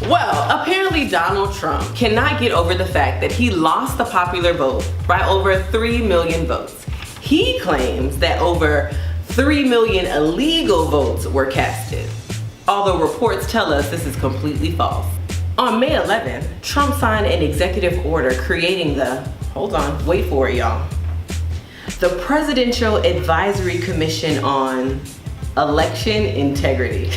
Well, apparently Donald Trump cannot get over the fact that he lost the popular vote by over 3 million votes. He claims that over 3 million illegal votes were casted, although reports tell us this is completely false. On May 11th, Trump signed an executive order creating the, hold on, wait for it y'all, the Presidential Advisory Commission on Election Integrity.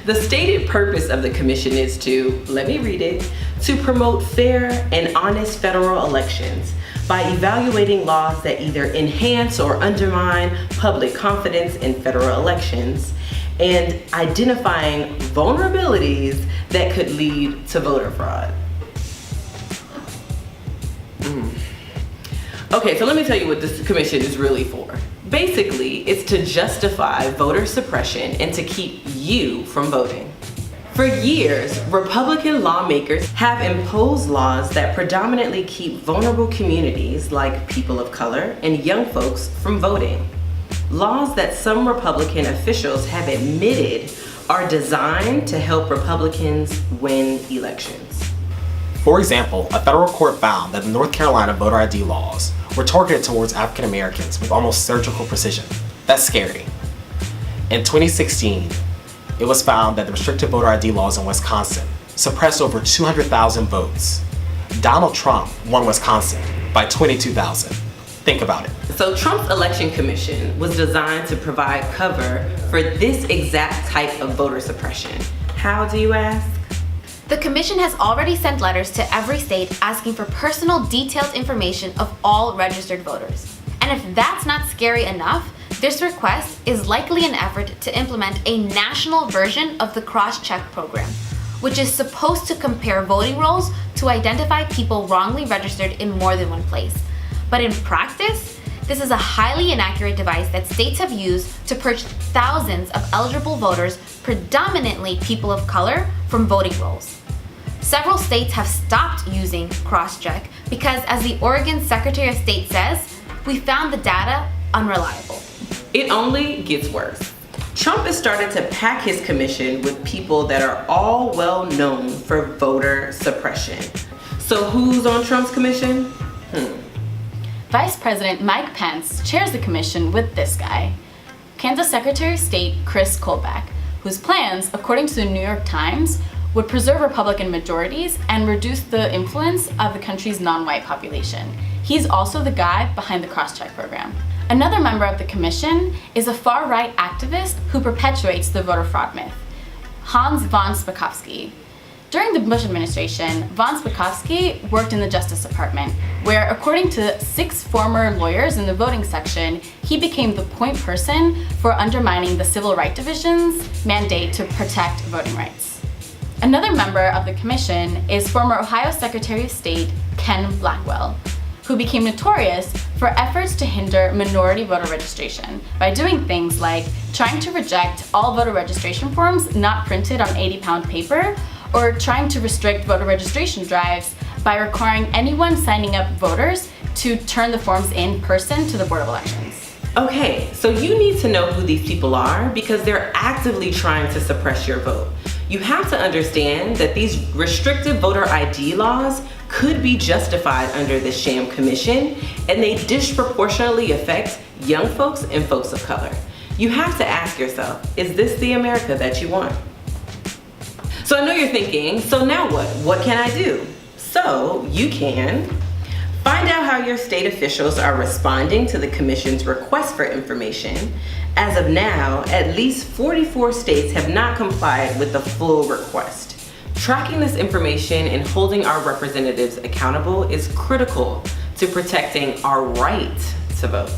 The stated purpose of the commission is to, let me read it, to promote fair and honest federal elections by evaluating laws that either enhance or undermine public confidence in federal elections and identifying vulnerabilities that could lead to voter fraud. Okay, so let me tell you what this commission is really for. Basically, it's to justify voter suppression and to keep you from voting. For years, Republican lawmakers have imposed laws that predominantly keep vulnerable communities like people of color and young folks from voting. Laws that some Republican officials have admitted are designed to help Republicans win elections. For example, a federal court found that the North Carolina voter ID laws were targeted towards African Americans with almost surgical precision. That's scary. In 2016, it was found that the restrictive voter ID laws in Wisconsin suppressed over 200,000 votes. Donald Trump won Wisconsin by 22,000. Think about it. So Trump's election commission was designed to provide cover for this exact type of voter suppression. How, do you ask? The commission has already sent letters to every state asking for personal detailed information of all registered voters. And if that's not scary enough, this request is likely an effort to implement a national version of the cross-check program, which is supposed to compare voting rolls to identify people wrongly registered in more than one place. But in practice, this is a highly inaccurate device that states have used to purge thousands of eligible voters, predominantly people of color, from voting rolls. Several states have stopped using cross-check because, as the Oregon Secretary of State says, we found the data unreliable. It only gets worse. Trump has started to pack his commission with people that are all well known for voter suppression. So who's on Trump's commission? Vice President Mike Pence chairs the commission with this guy, Kansas Secretary of State Chris Kobach, whose plans, according to the New York Times, would preserve Republican majorities and reduce the influence of the country's non-white population. He's also the guy behind the cross-check program. Another member of the commission is a far-right activist who perpetuates the voter fraud myth, Hans von Spakovsky. During the Bush administration, von Spakovsky worked in the Justice Department, where, according to 6 former lawyers in the voting section, he became the point person for undermining the Civil Rights Division's mandate to protect voting rights. Another member of the commission is former Ohio Secretary of State Ken Blackwell, who became notorious for efforts to hinder minority voter registration by doing things like trying to reject all voter registration forms not printed on 80-pound paper, or trying to restrict voter registration drives by requiring anyone signing up voters to turn the forms in person to the Board of Elections. Okay, so you need to know who these people are because they're actively trying to suppress your vote. You have to understand that these restrictive voter ID laws could be justified under the sham commission, and they disproportionately affect young folks and folks of color. You have to ask yourself, is this the America that you want? So I know you're thinking, so now what? What can I do? So you can find out how your state officials are responding to the commission's request for information. As of now, at least 44 states have not complied with the full request. Tracking this information and holding our representatives accountable is critical to protecting our right to vote.